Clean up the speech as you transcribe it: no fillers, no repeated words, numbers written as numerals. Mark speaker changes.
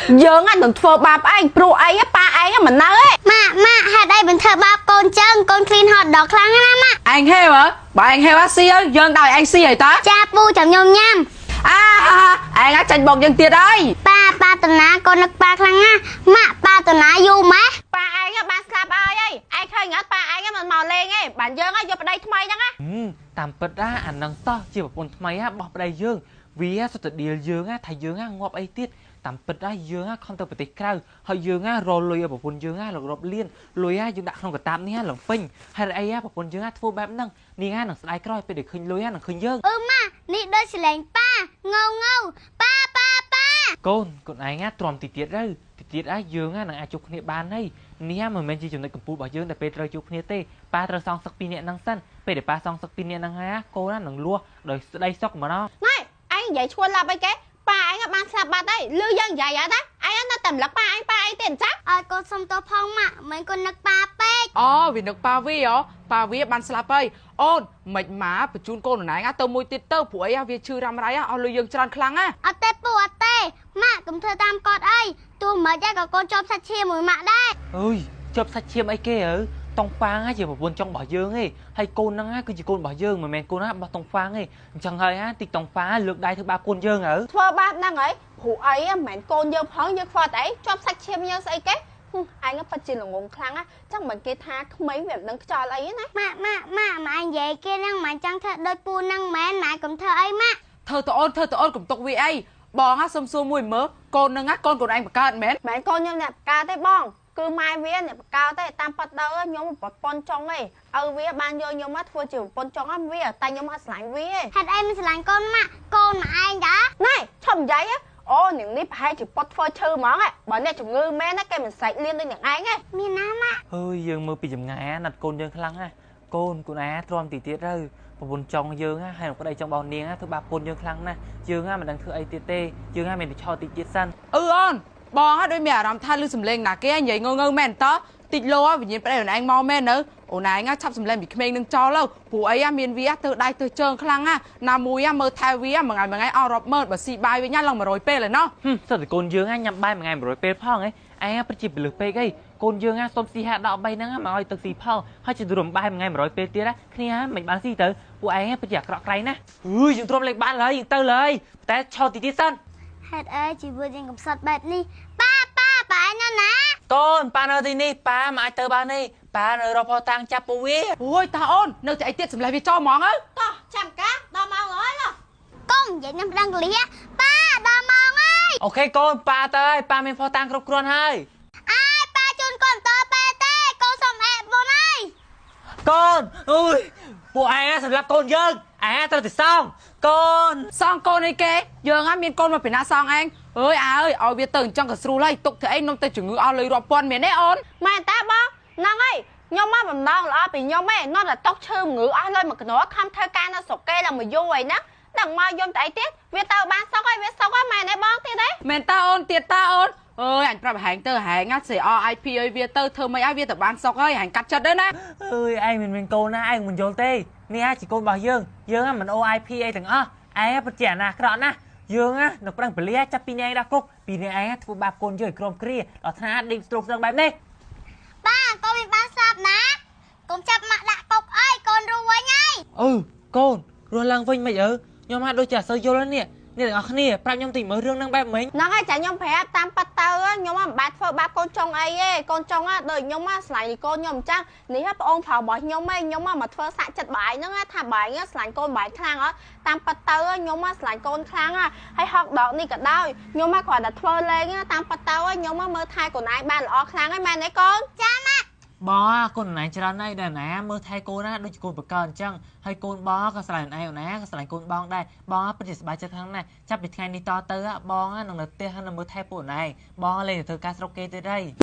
Speaker 1: dương á đừng phơ bạp anh pro ấy á ba anh á mình nói ấy
Speaker 2: má hạt đây mình thợ bạp con clean hot dog khăn á má
Speaker 1: anh heo hả bà anh heo á xí á dương đòi anh xí vậy ta
Speaker 2: cha pu chậm nhom nham
Speaker 1: anh á tranh bột dân tiệt ơi
Speaker 2: ba tuần ná con nực ba khăn á má ba tuần ná du má
Speaker 1: ba anh á ba slap ơi anh khơi ngất ba anh á mình mò lên ấy bạn dương á vô đây thay chẳng á
Speaker 3: តាមពិតណាអានឹងតោះជាប្រពន្ធថ្មីហ่าបោះប្តីយើងវាសុទ្ធតែឌីលយើងហ่าថាយើងហ่าងាប់អីទៀតតាមពិតណាយើងហ่าខំទៅប្រទេសក្រៅហើយយើងហ่ารលុយឲ្យប្រពន្ធយើងហ่าរាប់លានលុយហ่าយើងដាក់ក្នុងកតាបនេះហ่าឡើងពេញហើយអីហ่าប្រពន្ធយើងហ่าធ្វើបែបហ្នឹងនាងហ่าនឹងស្ដាយក្រោយពេលដែលឃើញលុយហ่าនឹងឃើញយើង
Speaker 2: ម៉ានេះដូចសលេងប៉ាងៅប៉ា
Speaker 3: កូនឯងហ่าទ្រាំតិចទៀតហ่าយើងហ่าនឹងអាចជួបគ្នាបានហើយនេះហ่าមិនមែនជាចំណុចកំពូលរបស់យើងដែលពេលត្រូវជួបគ្នាទេប៉ាត្រូវសងសឹកពីរនាក់ហ្នឹងសិនពេលដែលប៉ាសងសឹកពីរនាក់ហ្នឹងហើយកូននឹងលួសដោយស្ដីសុកមកណោះ
Speaker 1: này anh vậy chua là bây cái ba anh á ba slap ba đây lưu dân dài vậy đó anh á nó tầm lắc ba anh tiền chắc
Speaker 2: ឲ្យកូនសុំតផងម៉ាមិនកូននឹកប៉ាពេក
Speaker 4: vì nước ba vi ó ba vi ban slap ấy ôn mệt má phải chun cô này á tao môi tiết tao phụ ấy vì chưa làmไรá ao lưu dân tràn khăng á
Speaker 2: អត់ទេពូអត់ទេម៉ាកុំធ្វើតាមកតអីទោះមិនដែរក៏កូនជាប់សាច់ឈាមមួយម៉ាក់ដែរ
Speaker 3: អើយជាប់សាច់ឈាមអីគេអើតង់ហ្វាងជាប្រពន្ធចុងរបស់យើងឯងហើយកូនហ្នឹងគឺជាកូនរបស់យើងមិនមែនកូនណារបស់តង់ហ្វាងឯងអញ្ចឹងហើយទីតង់ហ្វាលើកដៃធ្វើបាបកូនយើងអើ
Speaker 1: ធ្វើបាបហ្នឹងហើយព្រោះអីមិនមែនកូនយើងផងយើងខ្វល់តែអីជាប់សាច់ឈាមយើងស្អីគេអញក៏ពិតជាល្ងងខ្លាំងណាចឹងមិនគេថាក្មេងវាមិនដឹងខ្យល់អីណា
Speaker 2: ម៉ាអញនិយាយគេហ្នឹងមិនចង់ធ្វើដូចពូហ្នឹងមែនម៉ាកុំធ្វើអីម៉ា
Speaker 4: thơ tụi ôn cũng tục vì ấy bò á xôm xô mùi mớ con nâng á con anh phải cao mến
Speaker 1: ម៉ែកូនខ្ញុំអ្នកបកាទេបងគឺម៉ែវាអ្នកបកាទេតាមប៉ាត់ទៅខ្ញុំប្រពន្ធចុងឯងឪវាបានយកខ្ញុំមកធ្វើជាប្រពន្ធចុងហ្នឹងវាតែខ្ញុំអត់ស្រឡាញ់វាទេ
Speaker 2: ហេតុអីមិនស្រឡាញ់កូនម៉ាក់កូនម៉ាឯងតា
Speaker 1: ណែឈប់និយាយអូនាងនេះប្រហែលជាពត់ធ្វើឈឺហ្មងបើអ្នកជំងឺមែនណាគេមិនស្រែកលៀនដូចនាងឯងទេ
Speaker 2: មានណាម៉ាក់
Speaker 3: ហើយយើងមើលពីចម្ងាយណាត់កូនយើងខ្លាំងណាកូនឯងទ្រាំទីទៀតទៅប្រពន្ធចុងយើងហើយប្តីចុងបោនាងធ្វើបាបកូនយើងខ្លាំងណាស់យើងមិនដឹងធ្វើអីទៀតទេយើងមានតែឆោតតិចទៀតសិន
Speaker 4: ôn bò á đôi mẹ làm than lưu sầm lên là cái anh vậy ngơ men tó tịt lô á vì nhìn phải để anh mau men nữa ổ này anh á chắp sầm lên bị khmeng nâng cho lâu phụ ấy á miền vi á từ đây từ trơn khăng á nam mùi á mơ thay vi á mà ngày ao rọp mơ và xì bay với nhau lòng mà rồi pe là nó
Speaker 3: sao thì con dương nhắm bay mà ngày rồi pe phong ấy anh bắt chịp lừa pe cái con dương xôm xì hạ đọ bay nắng mà ơi từ xì phong hay chỉ rùm bay mà ngày rồi pe tia đó khi mình bán xì tới phụ anh bắt chặt rọ cây nè dương trôm lên bán lời dương tơ lờiแต่cho tí sân
Speaker 2: ហេតុអីជីវិតយើងកំសត់បែបនេះប៉ាឯងណា
Speaker 3: con pa nơi thì ní pa mà ai tơ ba ní pa nơi rọ phò tang chắp bố vía
Speaker 4: ôi ta ôn nơi thì ai tiết sầm lại vì cho món ấy
Speaker 1: តោះចាំកាដល់មកហើយឡោះ
Speaker 2: កុំនិយាយខ្ញុំដឹងលៀប៉ាដល់ម៉ោងហើយ
Speaker 3: ok con pa tới paមានphò tangគ្រប់គ្រាន់ហើយ
Speaker 2: ប៉ាជូនកូនតពេទេកូនសុំអេមុនហើយ
Speaker 3: con uiពួកឯងសម្រាប់កូនយើងឯងត្រូវតែសងកូន
Speaker 4: xong con ấy kê giờ á miền con mà phải na xong anh ơi ơi ở việt từng trong cả sưu lấy tục thì anh nông tây chừng ngữ ao lấy rọp con miền đấy ôn
Speaker 1: ម៉ែតាបងហ្នឹងហើយខ្ញុំមកបំណងល្អពីខ្ញុំឯងnó làតកឈើងឺអស់លើមកកណោខំធ្វើការនៅស្រុកគេឡើងមកយូរហើយណាដឹងមកយំតែអីទៀតវាទៅបានសុកហើយវាសុកហើយម៉ែនេះបងទៀតទេ
Speaker 4: miền ta ôn tiệt ta ôn ơi anh phải hành tơ hành á sẽ IP ơi việt tơ thơ mấy á việt tập ban sọc ơi hành cắt chật đấy nè
Speaker 3: អើយឯងមិនកូនណាឯងមិនយល់ទេនេះជាកូនរបស់យើងមិន OIP អីទាំងអស់ឯងពិតជាណាអាក្រក់ណាស់យើងនៅប្រឹងពលាចាប់ពីញ៉ៃដល់គុកពីនេះឯងធ្វើបាបកូនយើងឲ្យក្រំគ្រាដល់ថ្នាក់ដេកស្ទ្រុកស្ដឹងបែបនេះ
Speaker 2: ប៉ាកូនមានបានស្លាប់ណាកុំចាប់ម៉ាក់ដាក់គុកអើយកូនរស់វិញហើយក
Speaker 3: ូនរស់ឡើងវិញមិនអើខ្ញុំហាក់ដូចជាអត់សូវយល់នេះទាំងអស់គ្នាប្រាប់ខ្ញុំតិចមើលរឿងហ្នឹងបែបមិញ
Speaker 1: ហ្នឹងហើយចាខ្ញុំប្រាប់តាមប៉ាត់ទៅខ្ញុំមិនបាច់ធ្វើបាបកូនចុងអីទេកូនចុងដូចខ្ញុំស្រឡាញ់កូនខ្ញុំអញ្ចឹងនេះប្អូនប្រុសរបស់ខ្ញុំឯងខ្ញុំមកធ្វើសាក់ចិត្តបាយហ្នឹងថាបាយស្រឡាញ់កូនបាយខ្លាំងអត់តាមប៉ាត់ទៅខ្ញុំស្រឡាញ់កូនខ្លាំងហើយហុកដកនេះក៏ដោយខ្ញុំគ្រាន់តែធ្វើលេងតាមប៉ាត់ទៅខ្ញុំមើលថែកូនឯងបានល្អខ្លាំងហើយមែនទេកូនចាម៉ាក់
Speaker 3: បងកូនណែច្រើនណាស់ដែរណាមើលថែកូនណាដូចជាកូនបកអញ្ចឹងហើយកូនបងក៏ស្រឡាញ់ឯងណាក៏ស្រឡាញ់កូនបងដែរបងពិតជាសប្បាយចិត្តខ្លាំងណាស់ចាប់ពីថ្ងៃនេះតទៅបងនឹងនៅផ្ទះនឹងមើលថែពួកឯងបងលេងទៅធ្វើការស្រុកគេទៀតហើយ